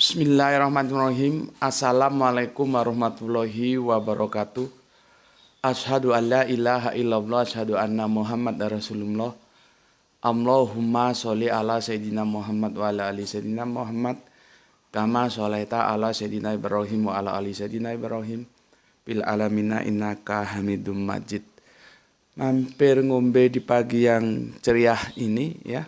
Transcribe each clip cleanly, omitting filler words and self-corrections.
Bismillahirrahmanirrahim. Assalamualaikum warahmatullahi wabarakatuh. Asyhadu an la ilaha illallah, asyhadu anna Muhammad Rasulullah. Allahumma sholli ala sayyidina Muhammad wa ala ali sayyidina Muhammad. Kama sholaita ala sayyidina Ibrahim wa ala ali sayyidina Ibrahim. Bil alamina innaka Hamidum Majid. Mampir ngombe di pagi yang ceria ini ya.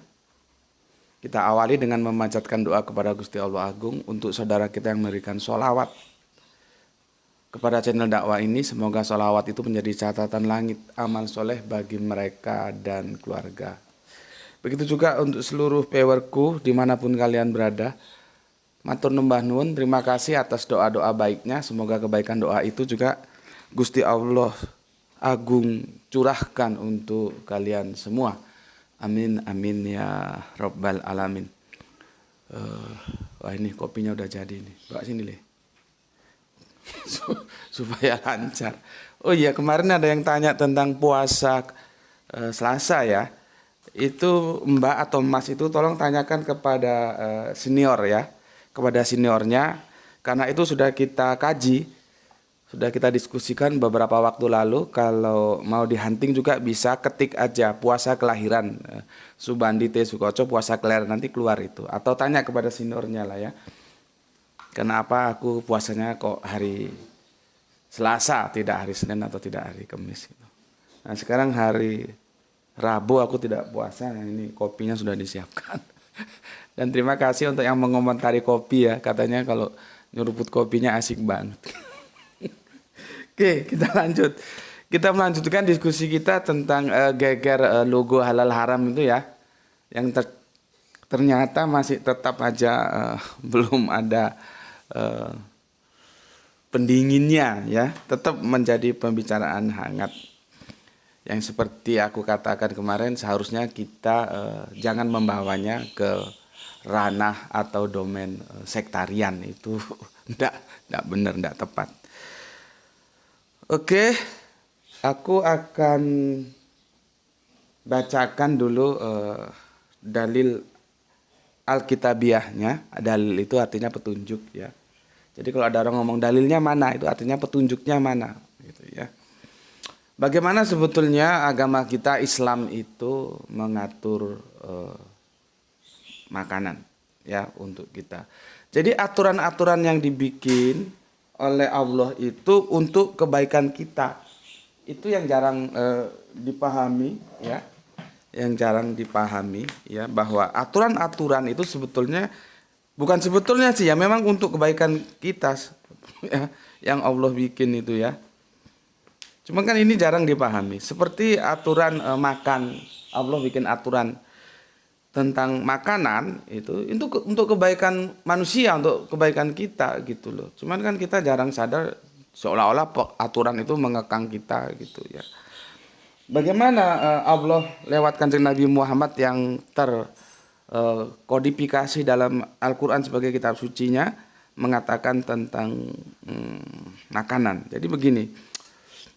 Kita awali dengan memanjatkan doa kepada Gusti Allah Agung untuk saudara kita yang memberikan sholawat kepada channel dakwah ini. Semoga sholawat itu menjadi catatan langit amal soleh bagi mereka dan keluarga. Begitu juga untuk seluruh pewerku dimanapun kalian berada. Matur numbah nuwun, terima kasih atas doa-doa baiknya. Semoga kebaikan doa itu juga Gusti Allah Agung curahkan untuk kalian semua. Amin, amin ya Rabbal Alamin. Wah ini kopinya udah jadi nih. Bawa sini leh. Supaya lancar. Oh iya, kemarin ada yang tanya tentang puasa Selasa ya. Itu Mbak atau Mas itu tolong tanyakan kepada senior ya. Kepada seniornya. Karena itu sudah kita kaji. Sudah kita diskusikan beberapa waktu lalu. Kalau mau dihunting juga bisa ketik aja puasa kelahiran Subandi T. Sukoco puasa kelahiran, nanti keluar itu. Atau tanya kepada seniornya lah ya. Kenapa aku puasanya kok hari Selasa, tidak hari Senin atau tidak hari Kamis gitu. Nah sekarang hari Rabu aku tidak puasa. Nah, ini kopinya sudah disiapkan. Dan terima kasih untuk yang mengomentari kopi ya. Katanya kalau nyeruput kopinya asik banget. Oke, kita lanjut. Kita melanjutkan diskusi kita tentang geger logo halal haram itu ya. Yang ternyata masih tetap aja belum ada pendinginnya ya. Tetap menjadi pembicaraan hangat. Yang seperti aku katakan kemarin, seharusnya kita jangan membawanya ke ranah atau domain sektarian. Itu enggak benar, enggak tepat. Oke, aku akan bacakan dulu dalil Alkitabiahnya. Dalil itu artinya petunjuk ya. Jadi kalau ada orang ngomong dalilnya mana, itu artinya petunjuknya mana gitu ya. Bagaimana sebetulnya agama kita Islam itu mengatur makanan ya untuk kita. Jadi aturan-aturan yang dibikin oleh Allah itu untuk kebaikan kita. Itu yang jarang dipahami ya. Yang jarang dipahami ya, bahwa aturan-aturan itu sebetulnya bukan sebetulnya sih ya, memang untuk kebaikan kita ya, yang Allah bikin itu ya. Cuma kan ini jarang dipahami. Seperti aturan makan, Allah bikin aturan tentang makanan itu untuk kebaikan manusia, untuk kebaikan kita gitu loh. Cuman kan kita jarang sadar, seolah-olah aturan itu mengekang kita gitu ya. Bagaimana Allah lewat Kanjeng Nabi Muhammad yang terkodifikasi dalam Al-Quran sebagai kitab sucinya mengatakan tentang makanan. Jadi begini,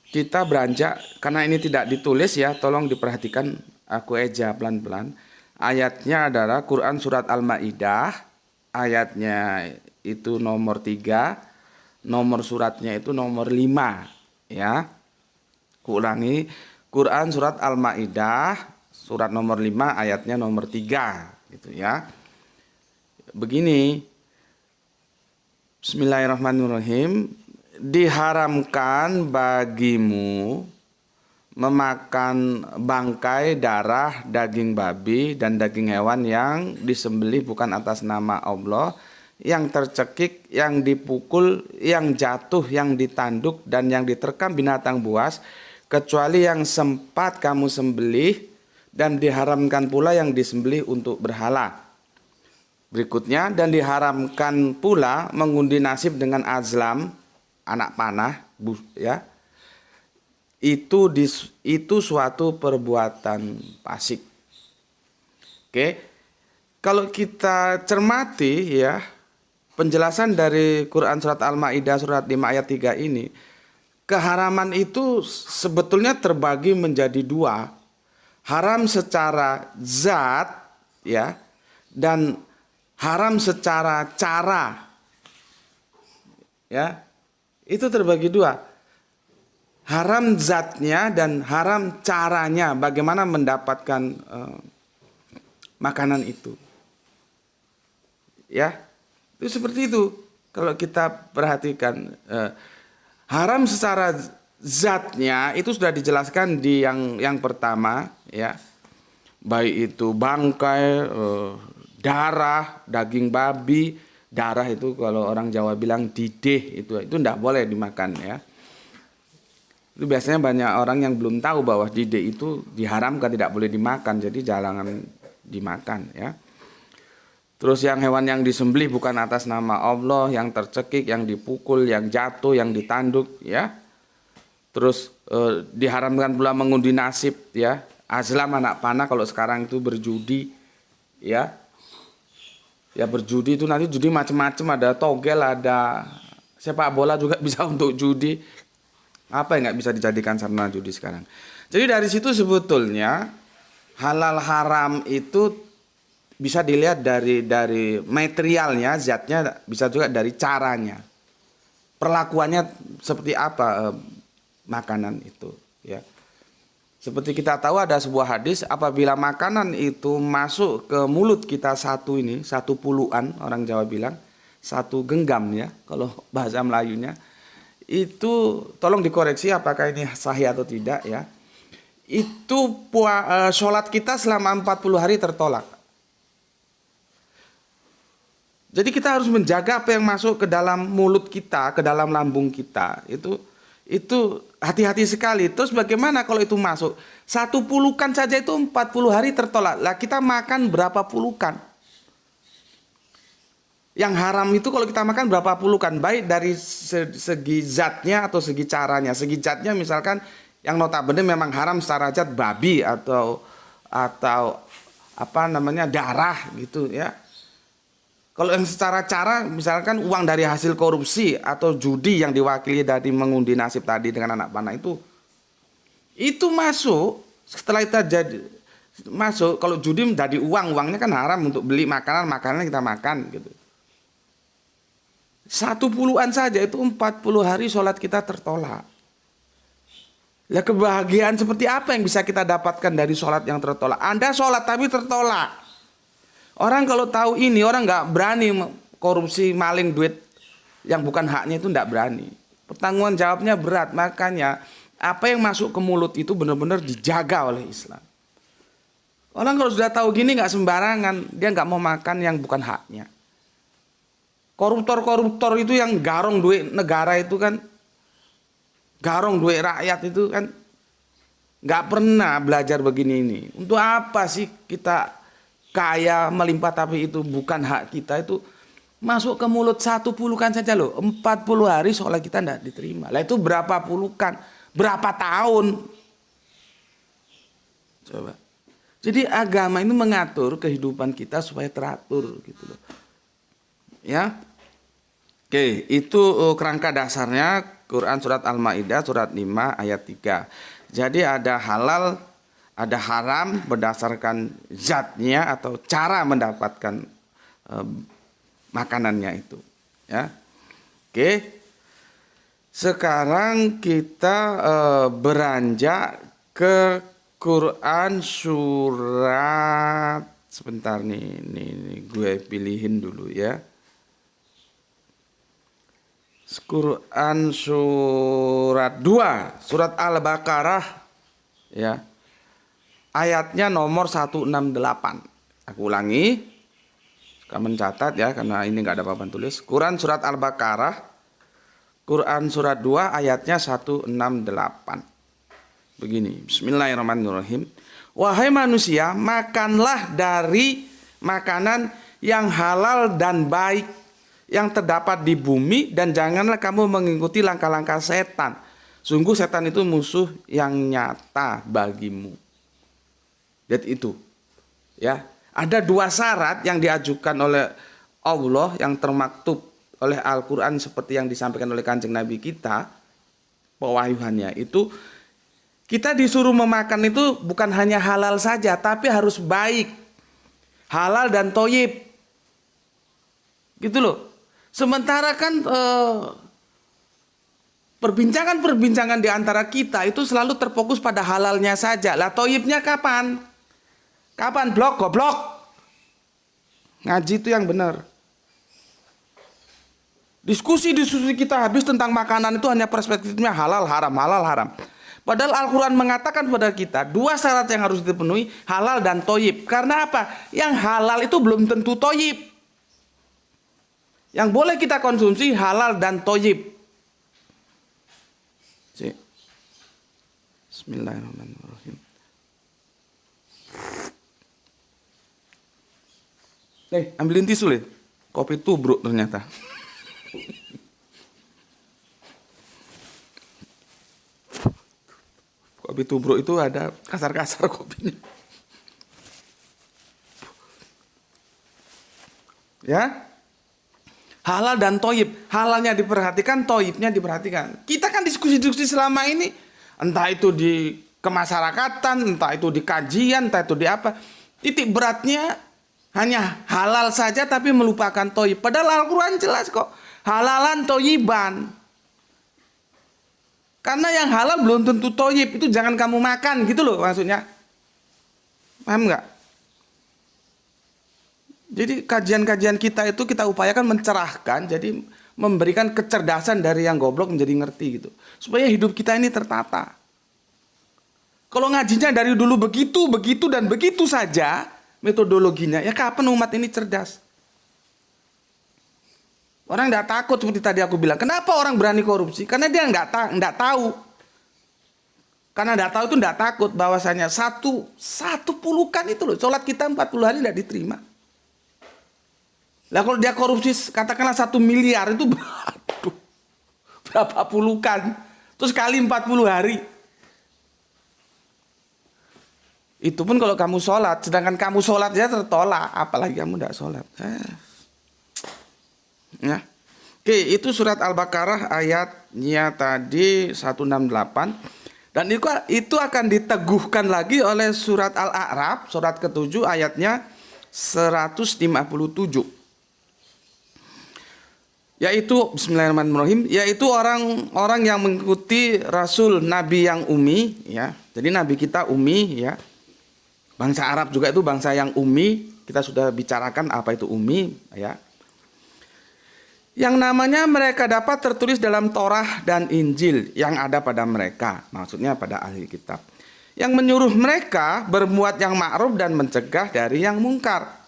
kita beranjak, karena ini tidak ditulis ya, tolong diperhatikan, aku eja pelan-pelan. Ayatnya adalah Quran surat Al-Maidah, ayatnya itu nomor 3, nomor suratnya itu nomor 5 ya. Kuulangi, Quran surat Al-Maidah, surat nomor 5, ayatnya nomor 3 gitu ya. Begini, Bismillahirrahmanirrahim. Diharamkan bagimu memakan bangkai, darah, daging babi dan daging hewan yang disembelih bukan atas nama Allah, yang tercekik, yang dipukul, yang jatuh, yang ditanduk dan yang diterkam binatang buas, kecuali yang sempat kamu sembelih, dan diharamkan pula yang disembelih untuk berhala. Berikutnya, dan diharamkan pula mengundi nasib dengan azlam, anak panah ya. Itu suatu perbuatan fasik. Oke. Kalau kita cermati ya, penjelasan dari Quran surat Al-Maidah surat 5 ayat 3 ini, keharaman itu sebetulnya terbagi menjadi dua. Haram secara zat ya, dan haram secara cara Ya, itu terbagi dua. Haram zatnya dan haram caranya, bagaimana mendapatkan makanan itu. Ya, itu seperti itu. Kalau kita perhatikan, haram secara zatnya itu sudah dijelaskan di yang pertama, ya. Baik itu bangkai, darah, daging babi. Darah itu kalau orang Jawa bilang didih, itu tidak boleh dimakan, ya. Itu biasanya banyak orang yang belum tahu bahwa didih itu diharamkan, tidak boleh dimakan, jadi jangan dimakan, ya. Terus yang hewan yang disembelih bukan atas nama Allah, yang tercekik, yang dipukul, yang jatuh, yang ditanduk, ya. Terus diharamkan pula mengundi nasib, ya. Azlam anak panah kalau sekarang itu berjudi, ya. Ya berjudi itu nanti judi macam-macam, ada togel, ada sepak bola juga bisa untuk judi. Apa yang nggak bisa dijadikan sarana judi sekarang? Jadi dari situ sebetulnya halal haram itu bisa dilihat dari materialnya, zatnya, bisa juga dari caranya, perlakuannya seperti apa makanan itu, ya. Seperti kita tahu ada sebuah hadis, apabila makanan itu masuk ke mulut kita satu puluhan, orang Jawa bilang, satu genggam, ya, kalau bahasa Melayunya, itu tolong dikoreksi apakah ini sahih atau tidak, ya. Itu sholat kita selama 40 hari tertolak. Jadi kita harus menjaga apa yang masuk ke dalam mulut kita, ke dalam lambung kita, itu hati-hati sekali. Terus bagaimana kalau itu masuk? Satu pulukan saja itu 40 hari tertolak. Lah kita makan berapa pulukan? Yang haram itu kalau kita makan berapa pulukan? Baik dari segi zatnya atau segi caranya. Segi zatnya misalkan yang notabene memang haram secara zat, babi atau apa namanya, darah gitu, ya. Kalau yang secara cara misalkan uang dari hasil korupsi atau judi yang diwakili dari mengundi nasib tadi dengan anak panah itu masuk. Setelah itu jadi masuk, kalau judi menjadi uangnya kan haram untuk beli makanan kita makan gitu. Satu puluhan saja itu 40 hari sholat kita tertolak. Ya, kebahagiaan seperti apa yang bisa kita dapatkan dari sholat yang tertolak? Anda sholat tapi tertolak. Orang kalau tahu ini, orang nggak berani korupsi, maling duit yang bukan haknya, itu nggak berani. Pertanggungan jawabnya berat. Makanya apa yang masuk ke mulut itu benar-benar dijaga oleh Islam. Orang kalau sudah tahu gini nggak sembarangan, dia nggak mau makan yang bukan haknya. Koruptor itu yang garong duit negara itu kan, garong duit rakyat itu kan, nggak pernah belajar begini ini. Untuk apa sih kita kaya melimpah tapi itu bukan hak kita, itu masuk ke mulut satu pulukan saja loh. 40 hari sholat kita tidak diterima. Lah itu berapa pulukan, berapa tahun? Coba. Jadi agama ini mengatur kehidupan kita supaya teratur gitu loh. Ya. Oke, itu kerangka dasarnya Quran surat Al-Maidah surat 5 ayat 3. Jadi ada halal, ada haram berdasarkan zatnya atau cara mendapatkan makanannya itu, ya. Oke. Sekarang kita beranjak ke Quran surat, sebentar nih gue pilihin dulu, ya. Quran surat 2, surat Al-Baqarah, ya. Ayatnya nomor 168. Aku ulangi. Kamu mencatat ya, karena ini nggak ada papan tulis. Quran surat Al-Baqarah, Quran surat 2 ayatnya 168. Begini, bismillahirrahmanirrahim. Wahai manusia, makanlah dari makanan yang halal dan baik yang terdapat di bumi, dan janganlah kamu mengikuti langkah-langkah setan. Sungguh setan itu musuh yang nyata bagimu. Lihat itu, ya. Ada 2 syarat yang diajukan oleh Allah yang termaktub oleh Al-Quran seperti yang disampaikan oleh Kanjeng Nabi kita, pewahyuannya itu, kita disuruh memakan itu bukan hanya halal saja, tapi harus baik, halal dan thoyyib, gitu loh. Sementara kan Perbincangan-perbincangan di antara kita itu selalu terfokus pada halalnya saja. Lah toyibnya kapan? Kapan blok goblok? Ngaji itu yang benar. Diskusi-diskusi kita habis tentang makanan itu hanya perspektifnya halal haram, halal haram. Padahal Al-Quran mengatakan pada kita dua syarat yang harus dipenuhi, halal dan toyib. Karena apa? Yang halal itu belum tentu toyib. Yang boleh kita konsumsi halal dan toyib. Bismillahirrahmanirrahim. Ambilin tisu, Le. Kopi tubruk ternyata. Kopi tubruk itu ada kasar-kasar kopinya. Ya. Halal dan toyib. Halalnya diperhatikan, toyibnya diperhatikan. Kita kan diskusi-diskusi selama ini, entah itu di kemasyarakatan, entah itu di kajian, entah itu di apa. Titik beratnya hanya halal saja tapi melupakan toyib. Padahal Al-Quran jelas kok. Halalan toyiban. Karena yang halal belum tentu toyib. Itu jangan kamu makan gitu loh maksudnya. Paham nggak? Jadi kajian-kajian kita itu kita upayakan mencerahkan. Jadi memberikan kecerdasan dari yang goblok menjadi ngerti gitu. Supaya hidup kita ini tertata. Kalau ngajinya dari dulu begitu, begitu dan begitu saja metodologinya, ya kapan umat ini cerdas? Orang tidak takut seperti tadi aku bilang. Kenapa orang berani korupsi? Karena dia nggak tahu. Karena nggak tahu itu nggak takut bahwasanya satu pulukan itu loh. Sholat kita 40 hari tidak diterima. Lah kalau dia korupsi katakanlah 1 miliar itu berapa pulukan? Terus kali 40 hari. Itu pun kalau kamu sholat. Sedangkan kamu sholat saja tertolak. Apalagi kamu tidak sholat. Ya. Oke, itu surat Al-Baqarah ayatnya tadi 168. Dan itu akan diteguhkan lagi oleh surat Al-A'raf, surat ke-7 ayatnya 157. Yaitu bismillahirrahmanirrahim, yaitu orang-orang yang mengikuti Rasul Nabi yang ummi, ya. Jadi Nabi kita ummi, ya. Bangsa Arab juga itu bangsa yang ummi. Kita sudah bicarakan apa itu ummi, ya. Yang namanya mereka dapat tertulis dalam Torah dan Injil yang ada pada mereka, maksudnya pada ahli kitab. Yang menyuruh mereka berbuat yang ma'ruf dan mencegah dari yang mungkar.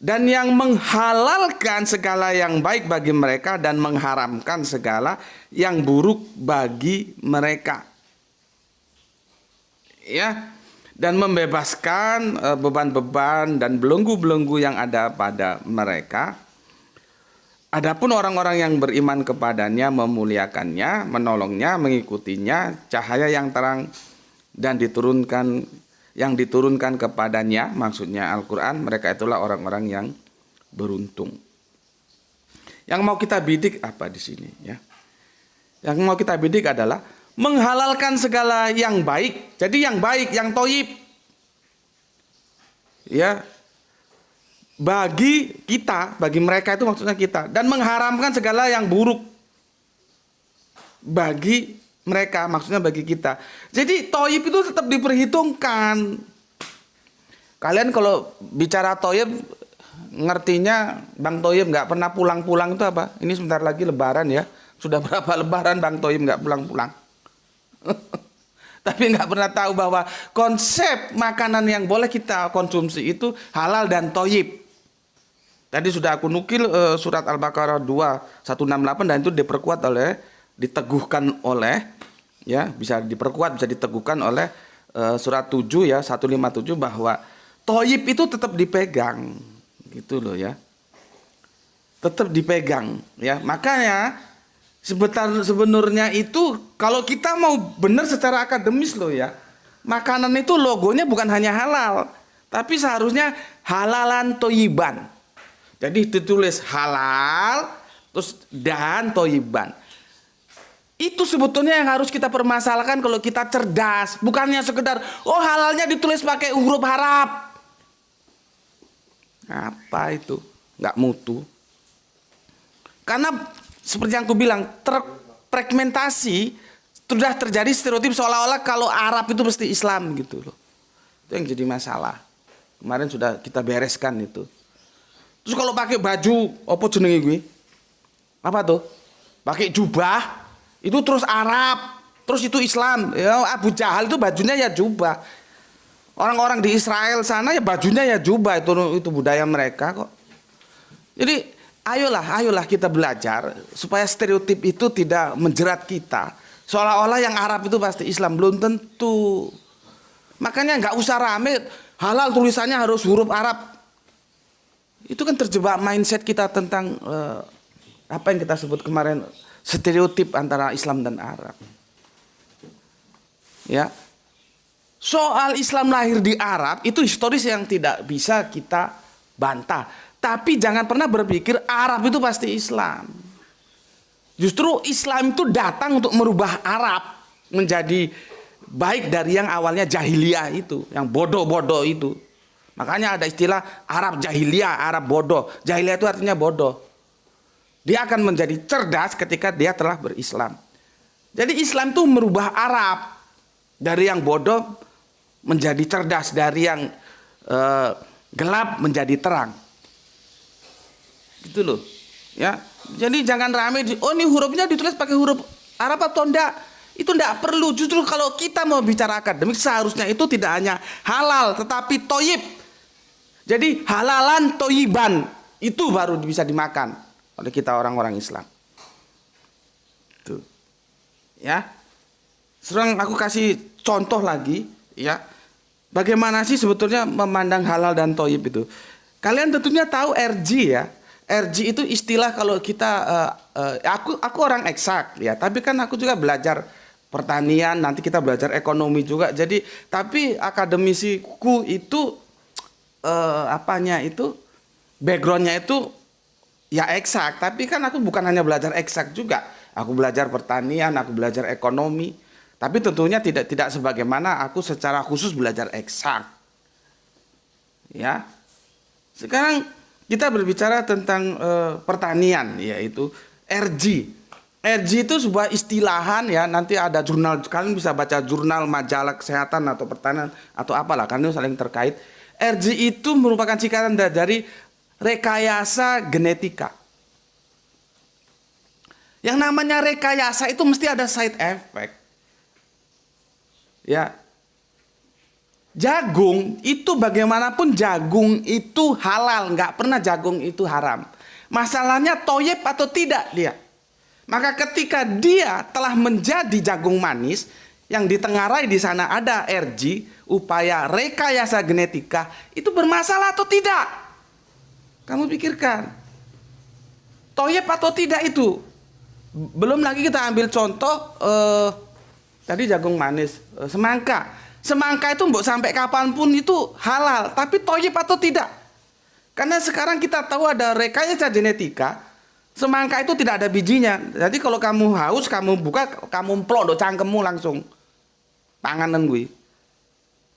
Dan yang menghalalkan segala yang baik bagi mereka dan mengharamkan segala yang buruk bagi mereka. Ya, dan membebaskan beban-beban dan belenggu-belenggu yang ada pada mereka. Adapun orang-orang yang beriman kepadanya, memuliakannya, menolongnya, mengikutinya, cahaya yang terang dan yang diturunkan kepadanya, maksudnya Al-Quran, mereka itulah orang-orang yang beruntung. Yang mau kita bidik apa di sini, ya? Yang mau kita bidik adalah menghalalkan segala yang baik. Jadi yang baik, yang toyib, ya, bagi kita, bagi mereka itu maksudnya kita, dan mengharamkan segala yang buruk bagi mereka, maksudnya bagi kita. Jadi toyib itu tetap diperhitungkan. Kalian kalau bicara toyib, ngertinya Bang Toyib nggak pernah pulang-pulang itu apa? Ini sebentar lagi Lebaran ya. Sudah berapa Lebaran Bang Toyib nggak pulang-pulang? Tapi nggak pernah tahu bahwa konsep makanan yang boleh kita konsumsi itu halal dan toyib. Tadi sudah aku nukil surat Al-Baqarah 2:168 dan itu diteguhkan oleh, ya, bisa diperkuat, bisa diteguhkan oleh surat 7 ya 157 bahwa toyib itu tetap dipegang, gitu loh ya, tetap dipegang, ya. Makanya sebenarnya itu kalau kita mau benar secara akademis loh ya, makanan itu logonya bukan hanya halal, tapi seharusnya halalan toyiban. Jadi ditulis halal terus dan toyiban. Itu sebetulnya yang harus kita permasalahkan kalau kita cerdas. Bukannya sekedar, oh halalnya ditulis pakai huruf Arab. Apa itu? Nggak mutu. Karena seperti yang aku bilang, fragmentasi, sudah terjadi stereotip seolah-olah kalau Arab itu mesti Islam gitu loh. Itu yang jadi masalah. Kemarin sudah kita bereskan itu. Terus kalau pakai baju apa jenenge gue? Apa tuh? Pakai jubah itu terus Arab, terus itu Islam. Ya, Abu Jahal itu bajunya ya jubah. Orang-orang di Israel sana ya bajunya ya jubah, itu budaya mereka kok. Jadi ayolah kita belajar supaya stereotip itu tidak menjerat kita. Seolah-olah yang Arab itu pasti Islam, belum tentu. Makanya nggak usah rame, halal tulisannya harus huruf Arab. Itu kan terjebak mindset kita tentang apa yang kita sebut kemarin, stereotip antara Islam dan Arab. Ya. Soal Islam lahir di Arab itu historis yang tidak bisa kita bantah. Tapi jangan pernah berpikir Arab itu pasti Islam. Justru Islam itu datang untuk merubah Arab menjadi baik dari yang awalnya jahiliyah itu, yang bodoh-bodoh itu. Makanya ada istilah Arab jahiliyah, Arab bodoh. Jahiliyah itu artinya bodoh. Dia akan menjadi cerdas ketika dia telah berislam. Jadi Islam itu merubah Arab dari yang bodoh menjadi cerdas, dari yang gelap menjadi terang. Gitu loh. Ya. Jadi jangan rame, oh ini hurufnya ditulis pakai huruf Arab atau enggak. Itu enggak perlu. Justru kalau kita mau bicara akademik, seharusnya itu tidak hanya halal tetapi toyib. Jadi halalan toyiban itu baru bisa dimakan oleh kita orang-orang Islam. Tuh. Ya. Sekarang aku kasih contoh lagi, ya. Bagaimana sih sebetulnya memandang halal dan toyib itu? Kalian tentunya tahu RG ya. RG itu istilah kalau kita aku orang eksak ya, tapi kan aku juga belajar pertanian, nanti kita belajar ekonomi juga. Jadi tapi akademisiku itu backgroundnya itu ya eksak, tapi kan aku bukan hanya belajar eksak juga. Aku belajar pertanian, aku belajar ekonomi. Tapi tentunya tidak sebagaimana aku secara khusus belajar eksak. Ya. Sekarang kita berbicara tentang pertanian, yaitu RG. RG itu sebuah istilahan ya, nanti ada jurnal, kalian bisa baca jurnal majalah kesehatan atau pertanian atau apalah, karena itu saling terkait. RG itu merupakan singkatan dari rekayasa genetika. Yang namanya rekayasa itu mesti ada side effect. Ya. Jagung itu bagaimanapun jagung itu halal, nggak pernah jagung itu haram. Masalahnya toyib atau tidak dia. Maka ketika dia telah menjadi jagung manis yang ditengarai di sana ada RG, upaya rekayasa genetika, itu bermasalah atau tidak? Kamu pikirkan. Toyib atau tidak itu? Belum lagi kita ambil contoh tadi jagung manis, semangka. Semangka itu mbok sampai kapanpun itu halal, tapi toyib atau tidak? Karena sekarang kita tahu ada rekayasa genetika, semangka itu tidak ada bijinya. Jadi kalau kamu haus, kamu buka, kamu emplok do cangkemmu langsung panganan gue.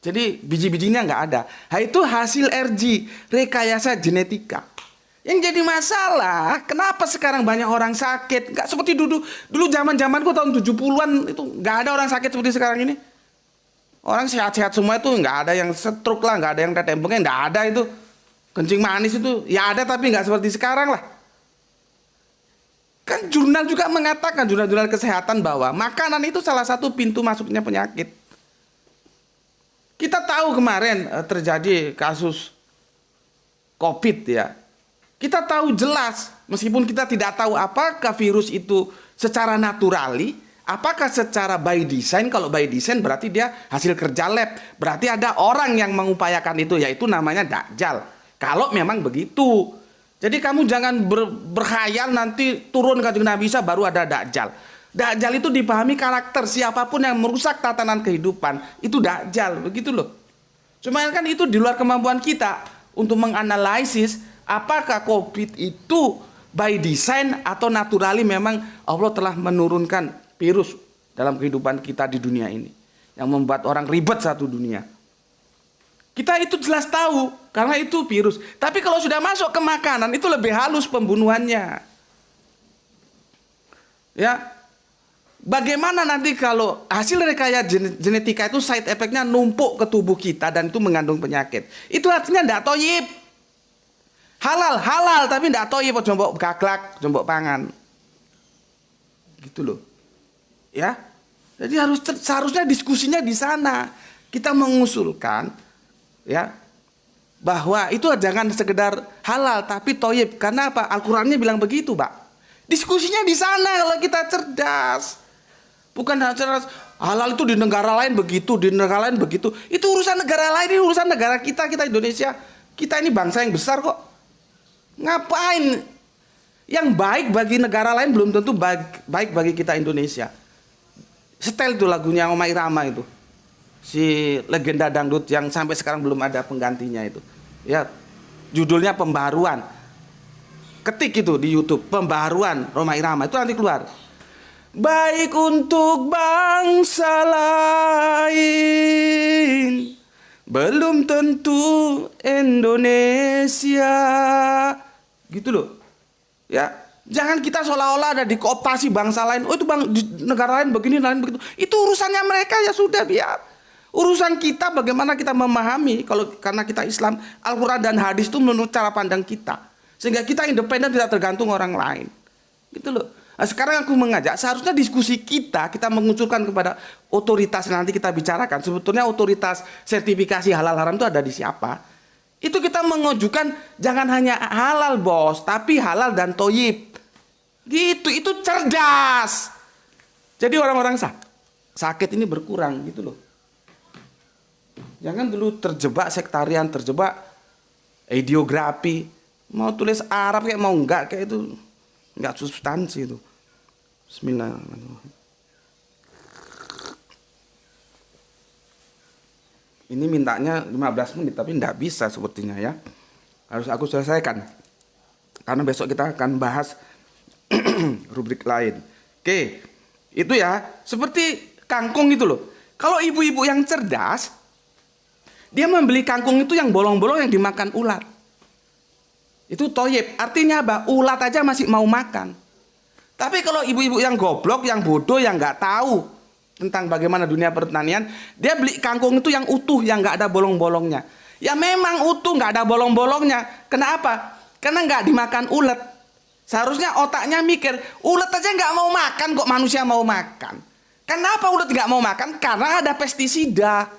Jadi biji-bijinya nggak ada. Nah, itu hasil RG, rekayasa genetika. Yang jadi masalah, kenapa sekarang banyak orang sakit? Nggak seperti dulu zaman-zamanku tahun 70-an itu nggak ada orang sakit seperti sekarang ini. Orang sehat-sehat semua itu, nggak ada yang stroke lah, nggak ada yang tetembengnya, nggak ada itu. Kencing manis itu ya ada tapi nggak seperti sekarang lah. Kan jurnal juga mengatakan, jurnal-jurnal kesehatan, bahwa makanan itu salah satu pintu masuknya penyakit. Kita tahu kemarin terjadi kasus COVID ya. Kita tahu jelas, meskipun kita tidak tahu apakah virus itu secara naturali, apakah secara by design. Kalau by design berarti dia hasil kerja lab. Berarti ada orang yang mengupayakan itu, yaitu namanya Dajjal. Kalau memang begitu. Jadi kamu jangan berkhayal nanti turun ke Nabi Isa baru ada Dajjal. Dajjal itu dipahami karakter siapapun yang merusak tatanan kehidupan. Itu Dajjal, begitu loh. Cuma kan itu di luar kemampuan kita untuk menganalisis apakah COVID itu by design atau naturally memang Allah telah menurunkan virus dalam kehidupan kita di dunia ini yang membuat orang ribet satu dunia. Kita itu jelas tahu karena itu virus. Tapi kalau sudah masuk ke makanan itu lebih halus pembunuhannya. Ya. Bagaimana nanti kalau hasil rekayasa genetika itu side effect-nya numpuk ke tubuh kita dan itu mengandung penyakit. Itu artinya ndak toyib. Halal tapi ndak toyib, jombok gaglak, jombok pangan. Gitu loh. Ya. Jadi seharusnya diskusinya di sana. Kita mengusulkan ya bahwa itu jangan sekedar halal tapi toyib. Karena apa? Al-Qur'annya bilang begitu, Pak. Diskusinya di sana kalau kita cerdas. Bukan cerdas halal itu di negara lain begitu, di negara lain begitu. Itu urusan negara lain, ini urusan negara kita Indonesia. Kita ini bangsa yang besar kok. Ngapain? Yang baik bagi negara lain belum tentu baik bagi kita Indonesia. Setel itu lagunya Rhoma Irama itu. Si legenda dangdut yang sampai sekarang belum ada penggantinya itu. Ya, judulnya Pembaharuan. Ketik itu di YouTube, Pembaharuan Rhoma Irama, itu nanti keluar. Baik untuk bangsa lain, belum tentu Indonesia. Gitu loh. Ya, jangan kita seolah-olah ada di kooptasi bangsa lain. Oh itu di negara lain begini, lain begitu. Itu urusannya mereka, ya sudah biar. Urusan kita bagaimana kita memahami, karena kita Islam, Al-Quran dan hadis itu menurut cara pandang kita. Sehingga kita independen, tidak tergantung orang lain. Gitu loh. Nah, sekarang aku mengajak, seharusnya diskusi kita mengusulkan kepada otoritas yang nanti kita bicarakan. Sebetulnya otoritas sertifikasi halal haram itu ada di siapa? Itu kita mengajukan jangan hanya halal bos, tapi halal dan toyib. Gitu, itu cerdas. Jadi orang-orang sakit ini berkurang gitu loh. Jangan dulu terjebak sektarian, terjebak ideografi. Mau tulis Arab kayak mau enggak kayak itu. Enggak substansi itu. Bismillahirrahmanirrahim. Ini mintanya 15 menit tapi enggak bisa sepertinya ya. Harus aku selesaikan. Karena besok kita akan bahas rubrik lain. Oke. Itu ya, seperti kangkung itu loh. Kalau ibu-ibu yang cerdas, dia membeli kangkung itu yang bolong-bolong yang dimakan ulat. Itu toyib, artinya apa? Ulat aja masih mau makan. Tapi kalau ibu-ibu yang goblok, yang bodoh, yang nggak tahu tentang bagaimana dunia pertanian, dia beli kangkung itu yang utuh, yang nggak ada bolong-bolongnya. Ya memang utuh, nggak ada bolong-bolongnya. Kenapa? Karena nggak dimakan ulat. Seharusnya otaknya mikir, ulat aja nggak mau makan, kok manusia mau makan. Kenapa ulat nggak mau makan? Karena ada pestisida.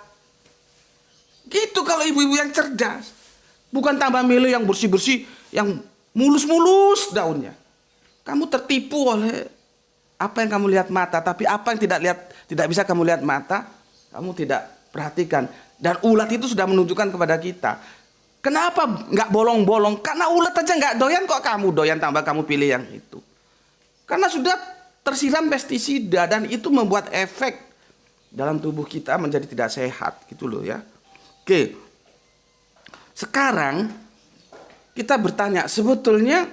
Gitu kalau ibu-ibu yang cerdas. Bukan tambah milih yang bersih-bersih, yang mulus-mulus daunnya. Kamu tertipu oleh apa yang kamu lihat mata, tapi apa yang tidak bisa kamu lihat mata, kamu tidak perhatikan. Dan ulat itu sudah menunjukkan kepada kita. Kenapa nggak bolong-bolong? Karena ulat aja nggak doyan, kok kamu doyan tambah kamu pilih yang itu. Karena sudah tersiram pestisida dan itu membuat efek dalam tubuh kita menjadi tidak sehat gitu loh ya. Oke. Sekarang kita bertanya, sebetulnya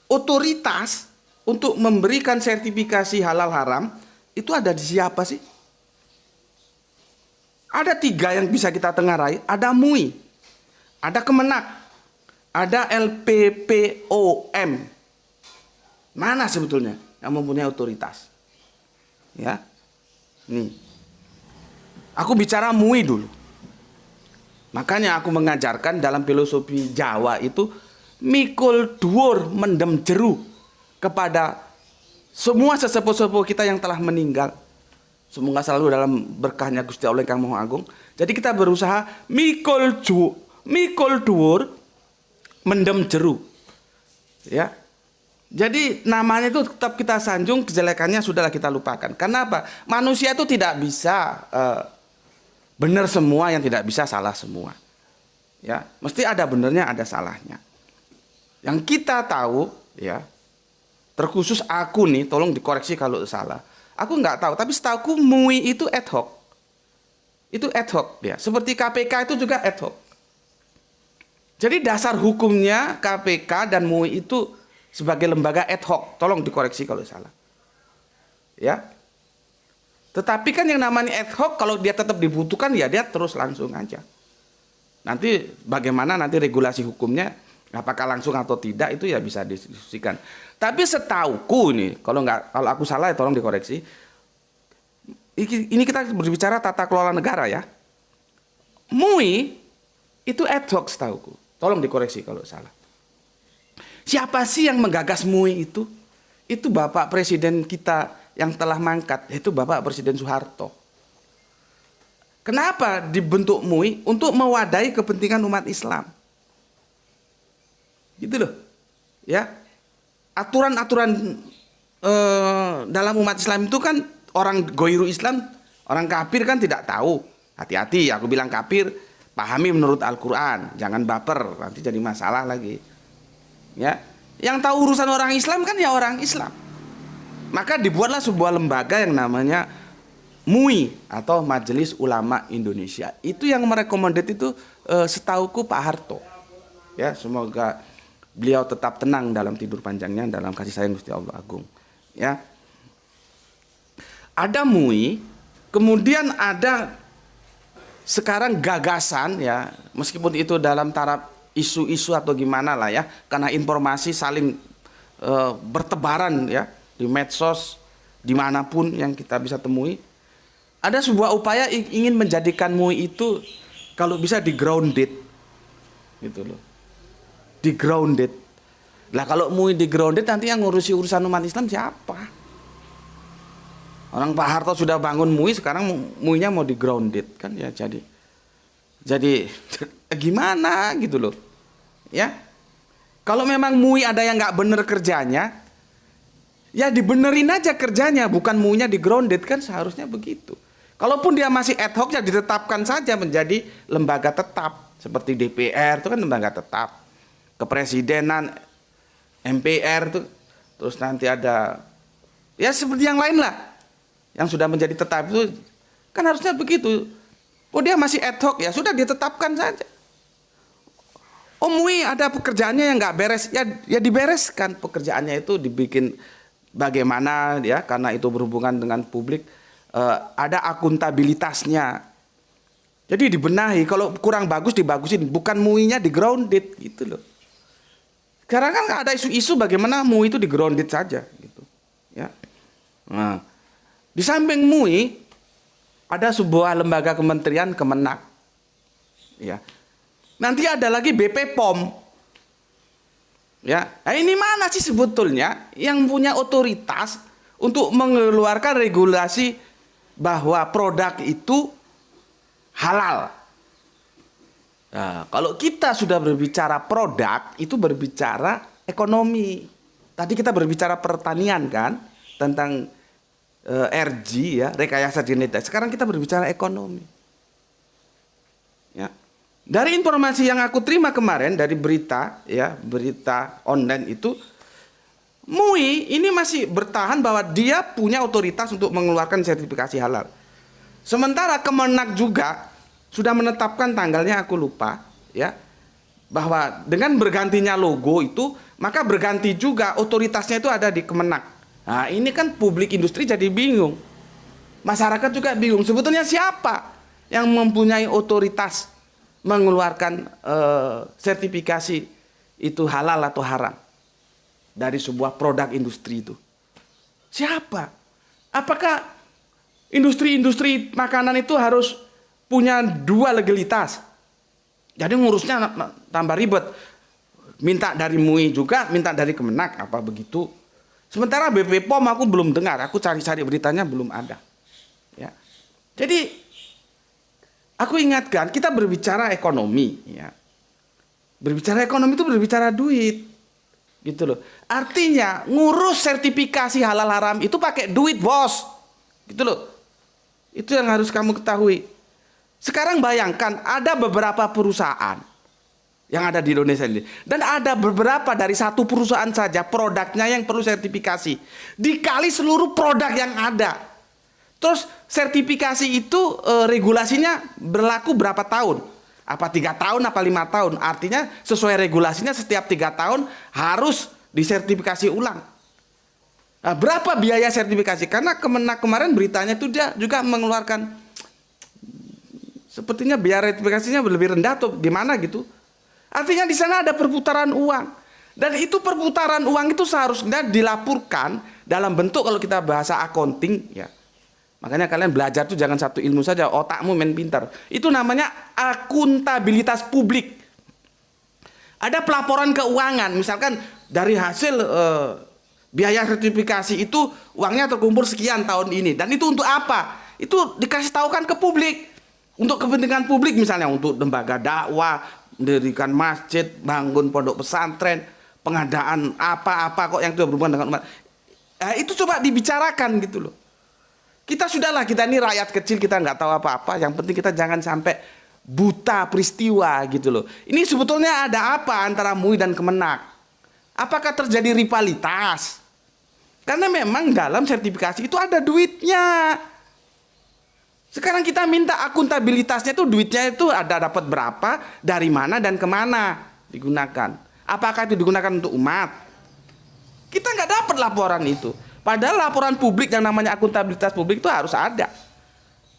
otoritas untuk memberikan sertifikasi halal haram itu ada di siapa sih? Ada 3 yang bisa kita tengarai. Ada MUI, ada Kemenak, ada LPPOM. Mana sebetulnya yang mempunyai otoritas? Ya, nih. Aku bicara MUI dulu. Makanya aku mengajarkan dalam filosofi Jawa itu mikul dhuwur mendem jeru kepada semua sesepuh-sepuh kita yang telah meninggal. Semoga selalu dalam berkahnya Gusti Allah Kang Maha Agung. Jadi kita berusaha mikul dhuwur mendem jeru. Ya. Jadi namanya itu tetap kita sanjung, kejelekannya sudahlah kita lupakan. Karena apa? Manusia itu tidak bisa benar semua, yang tidak bisa salah semua. Ya, mesti ada benernya, ada salahnya. Yang kita tahu, ya, terkhusus aku nih, tolong dikoreksi kalau salah. Aku nggak tahu, tapi setahuku MUI itu ad hoc. Itu ad hoc, ya. Seperti KPK itu juga ad hoc. Jadi dasar hukumnya KPK dan MUI itu sebagai lembaga ad hoc. Tolong dikoreksi kalau salah. Ya. Tetapi kan yang namanya ad hoc kalau dia tetap dibutuhkan ya dia terus langsung aja. Nanti bagaimana nanti regulasi hukumnya apakah langsung atau tidak itu ya bisa didiskusikan. Tapi setauku nih kalau aku salah ya tolong dikoreksi. ini kita berbicara tata kelola negara ya. MUI itu ad hoc setahuku. Tolong dikoreksi kalau salah. Siapa sih yang menggagas MUI itu? Itu Bapak Presiden kita yang telah mangkat, yaitu Bapak Presiden Soeharto. Kenapa dibentuk MUI? Untuk mewadahi kepentingan umat Islam. Gitu loh. Ya. Aturan-aturan dalam umat Islam itu kan orang goiru Islam, orang kafir kan tidak tahu. Hati-hati, aku bilang kafir, pahami menurut Al-Quran, jangan baper, nanti jadi masalah lagi. Ya, yang tahu urusan orang Islam kan ya orang Islam. Maka dibuatlah sebuah lembaga yang namanya MUI atau Majelis Ulama Indonesia. Itu yang merekomendasi itu setauku Pak Harto. Ya, semoga beliau tetap tenang dalam tidur panjangnya, dalam kasih sayang Gusti Allah Agung. Ya, ada MUI, kemudian ada sekarang gagasan ya, meskipun itu dalam taraf isu-isu atau gimana lah ya, karena informasi saling bertebaran ya di medsos dimanapun yang kita bisa temui. Ada sebuah upaya ingin menjadikan MUI itu kalau bisa di grounded gitu loh, di grounded. Lah kalau MUI di grounded nanti yang ngurusi urusan umat Islam siapa? Orang Pak Harto sudah bangun MUI, sekarang MUI-nya mau di grounded kan ya, jadi gimana gitu loh ya. Kalau memang MUI ada yang nggak bener kerjanya, ya dibenerin aja kerjanya, bukan MUI-nya di grounded, kan seharusnya begitu. Kalaupun dia masih ad hoc ya ditetapkan saja menjadi lembaga tetap seperti DPR itu kan lembaga tetap, kepresidenan, MPR itu, terus nanti ada ya seperti yang lain lah yang sudah menjadi tetap itu kan harusnya begitu. Oh dia masih ad hoc ya sudah ditetapkan saja. Oh MUI ada pekerjaannya yang nggak beres ya dibereskan pekerjaannya itu, dibikin bagaimana ya, karena itu berhubungan dengan publik, ada akuntabilitasnya. Jadi dibenahi, kalau kurang bagus dibagusin, bukan MUI-nya di grounded gitu loh. Sekarang kan ada isu-isu bagaimana MUI itu di grounded saja gitu ya. Nah, di samping MUI ada sebuah lembaga kementerian Kemenak. Ya. Nanti ada lagi BP POM. Ya. Nah, ini mana sih sebetulnya yang punya otoritas untuk mengeluarkan regulasi bahwa produk itu halal? Nah, kalau kita sudah berbicara produk, itu berbicara ekonomi. Tadi kita berbicara pertanian kan, tentang RG ya, rekayasa genetik. Sekarang kita berbicara ekonomi. Ya. Dari informasi yang aku terima kemarin dari berita ya, berita online itu, MUI ini masih bertahan bahwa dia punya otoritas untuk mengeluarkan sertifikasi halal. Sementara Kemenak juga sudah menetapkan tanggalnya, aku lupa ya, bahwa dengan bergantinya logo itu maka berganti juga otoritasnya itu ada di Kemenak. Nah ini kan publik industri jadi bingung, masyarakat juga bingung sebetulnya siapa yang mempunyai otoritas mengeluarkan sertifikasi itu halal atau haram dari sebuah produk industri itu. Siapa? Apakah industri-industri makanan itu harus punya dua legalitas? Jadi ngurusnya tambah ribet. Minta dari MUI juga, minta dari Kemenak, apa begitu? Sementara BP POM aku belum dengar, aku cari-cari beritanya belum ada. Ya. Jadi aku ingatkan, kita berbicara ekonomi, ya. Berbicara ekonomi itu berbicara duit, gitu loh. Artinya ngurus sertifikasi halal haram itu pakai duit, bos, gitu loh. Itu yang harus kamu ketahui. Sekarang bayangkan ada beberapa perusahaan yang ada di Indonesia ini, dan ada beberapa dari satu perusahaan saja produknya yang perlu sertifikasi, dikali seluruh produk yang ada. Terus sertifikasi itu regulasinya berlaku berapa tahun? Apa 3 tahun, apa 5 tahun? Artinya sesuai regulasinya setiap 3 tahun harus disertifikasi ulang. Nah, berapa biaya sertifikasi? Karena Kemenak kemarin beritanya itu dia juga mengeluarkan, sepertinya biaya sertifikasinya lebih rendah atau gimana gitu. Artinya di sana ada perputaran uang. Dan itu perputaran uang itu seharusnya dilaporkan dalam bentuk, kalau kita bahasa accounting ya, Makanya kalian belajar tuh jangan satu ilmu saja, otakmu main pintar. Itu namanya akuntabilitas publik. Ada pelaporan keuangan, misalkan dari hasil biaya sertifikasi itu uangnya terkumpul sekian tahun ini. Dan itu untuk apa? Itu dikasih tahukan ke publik. Untuk kepentingan publik misalnya untuk lembaga dakwah, mendirikan masjid, bangun pondok pesantren, pengadaan apa-apa kok yang itu berhubungan dengan umat. Itu coba dibicarakan gitu loh. Kita sudahlah, kita ini rakyat kecil, kita nggak tahu apa-apa. Yang penting kita jangan sampai buta peristiwa gitu loh. Ini sebetulnya ada apa antara MUI dan Kemenak? Apakah terjadi rivalitas? Karena memang dalam sertifikasi itu ada duitnya. Sekarang kita minta akuntabilitasnya itu, duitnya itu ada dapat berapa, dari mana dan kemana digunakan. Apakah itu digunakan untuk umat? Kita nggak dapat laporan itu. Padahal laporan publik yang namanya akuntabilitas publik itu harus ada.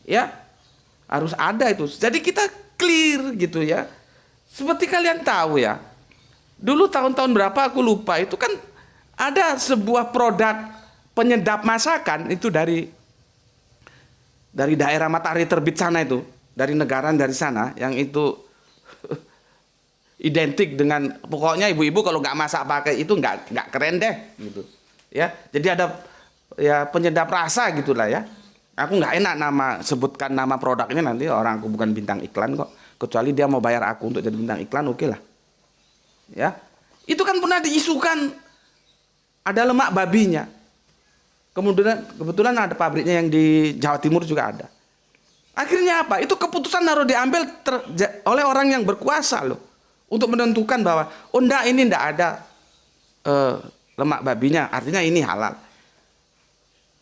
Ya. Harus ada itu. Jadi kita clear gitu ya. Seperti kalian tahu ya. Dulu tahun-tahun berapa aku lupa, itu kan ada sebuah produk penyedap masakan itu dari daerah matahari terbit sana itu, dari negara dari sana yang itu identik dengan, pokoknya ibu-ibu kalau nggak masak pakai itu nggak keren deh gitu. Ya, jadi ada ya penyedap rasa gitulah ya. Aku nggak enak sebutkan nama produk ini, nanti orang aku bukan bintang iklan kok. Kecuali dia mau bayar aku untuk jadi bintang iklan, oke lah. Ya, itu kan pernah diisukan ada lemak babinya. Kebetulan ada pabriknya yang di Jawa Timur juga ada. Akhirnya apa? Itu keputusan harus diambil oleh orang yang berkuasa loh, untuk menentukan bahwa oh enggak, ini enggak ada lemak babinya, artinya ini halal.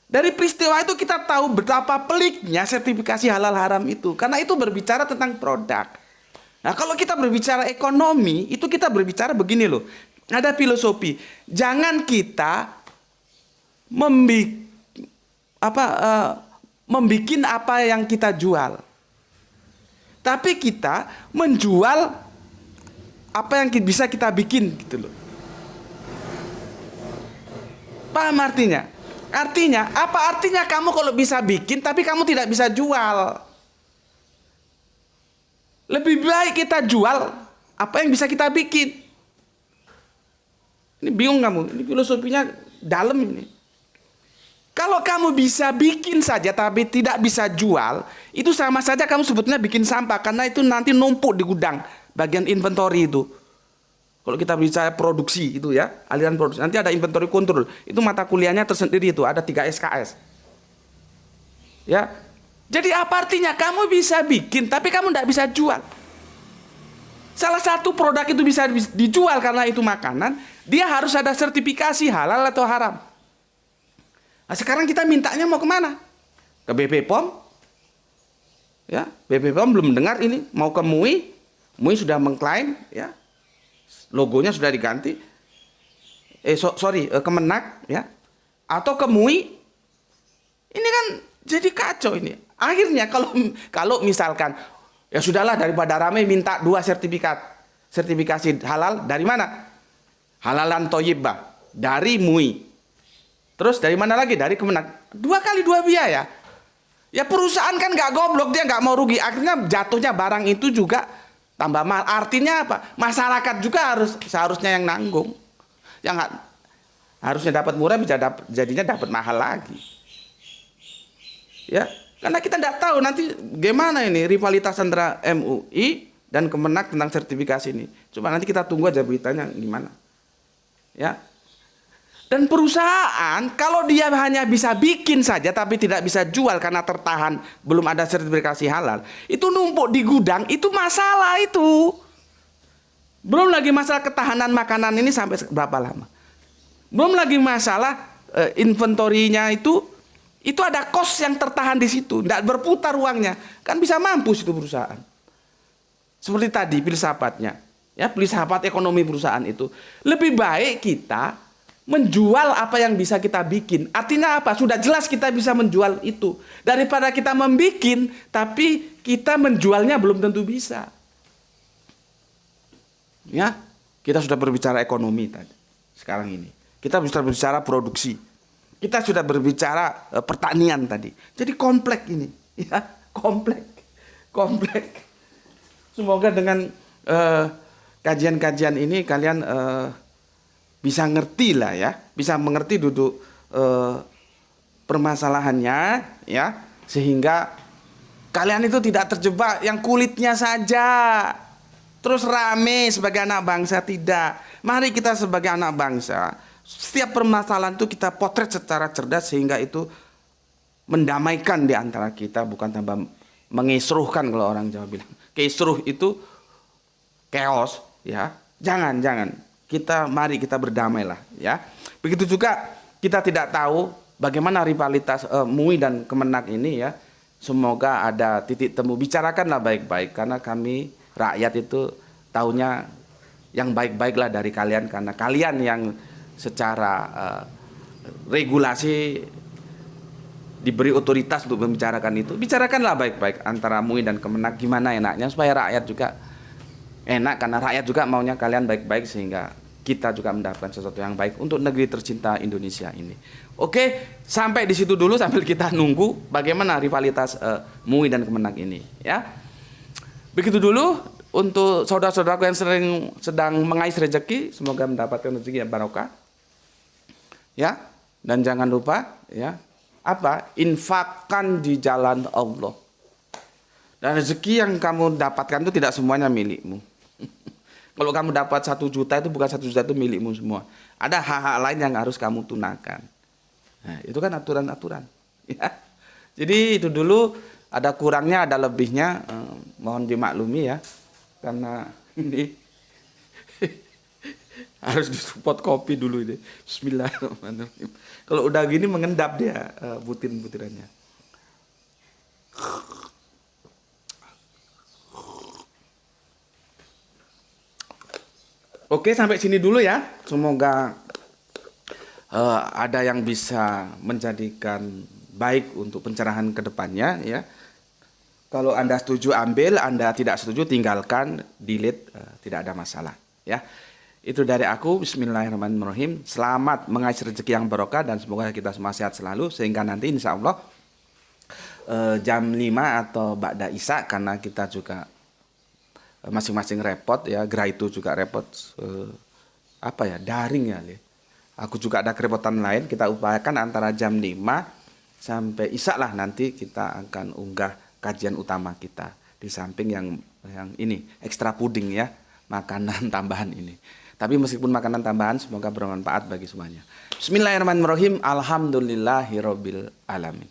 Dari peristiwa itu kita tahu betapa peliknya sertifikasi halal haram itu, karena itu berbicara tentang produk. Nah, kalau kita berbicara ekonomi, itu kita berbicara begini loh. Ada filosofi. Jangan kita membikin apa yang kita jual. Tapi kita menjual apa yang bisa kita bikin gitu loh. Paham artinya? Artinya, apa artinya kamu kalau bisa bikin tapi kamu tidak bisa jual? Lebih baik kita jual apa yang bisa kita bikin. Ini bingung kamu, ini filosofinya dalam ini. Kalau kamu bisa bikin saja tapi tidak bisa jual, itu sama saja kamu sebetulnya bikin sampah, karena itu nanti numpuk di gudang, bagian inventory itu. Kalau kita bicara produksi itu ya, aliran produksi, nanti ada inventory control. Itu mata kuliahnya tersendiri itu, ada 3 SKS. Ya. Jadi apa artinya kamu bisa bikin tapi kamu tidak bisa jual? Salah satu produk itu bisa dijual karena itu makanan, dia harus ada sertifikasi halal atau haram. Nah, sekarang kita mintanya mau kemana? Ke BP POM? Ya, BP POM belum dengar ini, mau ke MUI. MUI sudah mengklaim, ya, logonya sudah diganti. Kemenak, ya, atau ke MUI. Ini kan jadi kacau ini. Akhirnya kalau misalkan ya sudahlah, daripada ramai minta 2 sertifikasi halal, dari mana? Halalan Thoyyibah dari MUI. Terus dari mana lagi? Dari Kemenak. 2 kali 2 biaya. Ya perusahaan kan nggak goblok, dia nggak mau rugi. Akhirnya jatuhnya barang itu juga tambah mahal. Artinya apa? Masyarakat juga seharusnya yang nanggung. Yang harusnya dapat murah jadinya dapat mahal lagi. Ya, karena kita tidak tahu nanti gimana ini rivalitas antara MUI dan Kemenak tentang sertifikasi ini. Coba nanti kita tunggu aja beritanya gimana. Ya. Dan perusahaan kalau dia hanya bisa bikin saja tapi tidak bisa jual karena tertahan belum ada sertifikasi halal, itu numpuk di gudang, itu masalah itu. Belum lagi masalah ketahanan makanan ini sampai berapa lama. Belum lagi masalah inventorinya itu ada kos yang tertahan di situ, tidak berputar uangnya, kan bisa mampus itu perusahaan. Seperti tadi filsafatnya, ya, filsafat ekonomi perusahaan itu lebih baik kita menjual apa yang bisa kita bikin. Artinya apa? Sudah jelas kita bisa menjual itu, daripada kita membikin tapi kita menjualnya belum tentu bisa. Ya, kita sudah berbicara ekonomi tadi. Sekarang ini kita bisa berbicara produksi. Kita sudah berbicara pertanian tadi. Jadi komplek ini, ya, komplek. Semoga dengan kajian-kajian ini kalian bisa ngerti lah ya, bisa mengerti duduk permasalahannya ya, sehingga kalian itu tidak terjebak yang kulitnya saja terus rame sebagai anak bangsa. Tidak. Mari kita sebagai anak bangsa, setiap permasalahan itu kita potret secara cerdas sehingga itu mendamaikan di antara kita, bukan tambah mengisruhkan kalau orang Jawa bilang. Kisruh itu chaos ya. Jangan. Mari kita berdamailah ya. Begitu juga kita tidak tahu bagaimana rivalitas MUI dan Kemenak ini ya. Semoga ada titik temu. Bicarakanlah baik-baik karena kami rakyat itu taunya yang baik-baiklah dari kalian, karena kalian yang secara regulasi diberi otoritas untuk membicarakan itu. Bicarakanlah baik-baik antara MUI dan Kemenak gimana enaknya supaya rakyat juga enak, karena rakyat juga maunya kalian baik-baik sehingga kita juga mendapatkan sesuatu yang baik untuk negeri tercinta Indonesia ini. Oke, sampai di situ dulu sambil kita nunggu bagaimana rivalitas MUI dan Kemenak ini ya. Begitu dulu untuk saudara-saudaraku yang sedang mengais rezeki, semoga mendapatkan rezeki yang barokah. Ya, dan jangan lupa ya, infakkan di jalan Allah. Dan rezeki yang kamu dapatkan itu tidak semuanya milikmu. Kalau kamu dapat 1 juta itu bukan 1 juta itu milikmu semua. Ada hak-hak lain yang harus kamu tunaikan. Nah, itu kan aturan-aturan. Ya. Jadi itu dulu, ada kurangnya, ada lebihnya. Mohon dimaklumi ya, karena ini harus disupport kopi dulu ini. Bismillahirrahmanirrahim. Kalau udah gini mengendap dia butir-butirannya. Oke, sampai sini dulu ya. Semoga ada yang bisa menjadikan baik untuk pencerahan ke depannya ya. Kalau Anda setuju ambil, Anda tidak setuju tinggalkan, delete, tidak ada masalah ya. Itu dari aku. Bismillahirrahmanirrahim. Selamat mengais rezeki yang barokah dan semoga kita semua sehat selalu sehingga nanti insya Allah jam 5 atau ba'da isya, karena kita juga masing-masing repot ya, Gra itu juga repot daring ya. Aku juga ada kerepotan lain, kita upayakan antara jam 5 sampai isya lah nanti kita akan unggah kajian utama kita di samping yang ini ekstra puding ya, makanan tambahan ini. Tapi meskipun makanan tambahan semoga bermanfaat bagi semuanya. Bismillahirrahmanirrahim. Alhamdulillahirabbil alamin.